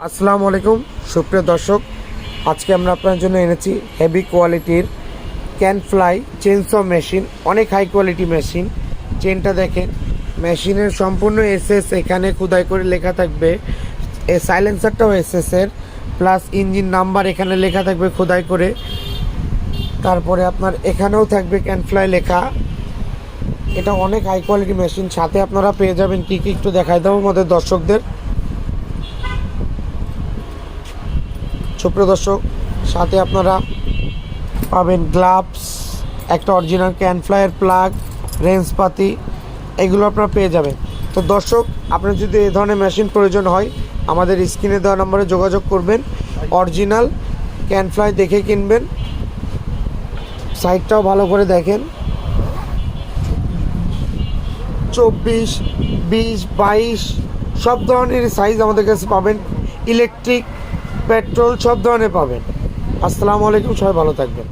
আসসালামু আলাইকুম সুপ্রিয় দর্শক, আজকে আমরা আপনার জন্য এনেছি হেভি কোয়ালিটির ক্যানফ্লাই চেনসো মেশিন। অনেক হাই কোয়ালিটি মেশিন। চেনটা দেখেন, মেশিনের সম্পূর্ণ এসএস এখানে খোদাই করে লেখা থাকবে। এই সাইলেন্সারটাও এসএসের, প্লাস ইঞ্জিন নাম্বার এখানে লেখা থাকবে খোদাই করে। তারপরে আপনার এখানেও থাকবে ক্যানফ্লাই লেখা। এটা অনেক হাই কোয়ালিটি মেশিন। সাথে আপনারা পেয়ে যাবেন কী কী একটু দেখাই দেবো আমাদের দর্শকদের। সুপ্রিয় দর্শক, সাথে আপনারা পাবেন গ্লাভস, একটা অরিজিনাল ক্যানফ্লাইয়ের প্লাগ, রেঞ্জপাতি, এগুলো আপনারা পেয়ে যাবেন। তো দর্শক, আপনার যদি এই ধরনের মেশিন প্রয়োজন হয় আমাদের স্ক্রিনে দেওয়া নম্বরে যোগাযোগ করবেন। অরিজিনাল ক্যানফ্লাই দেখে কিনবেন। সাইডটাও ভালো করে দেখেন। 24, 20, 22 সব ধরনের সাইজ আমাদের কাছে পাবেন। ইলেকট্রিক, পেট্রোল সব ধরনের পাবেন। আসসালামু আলাইকুম, সবাই ভালো থাকবেন।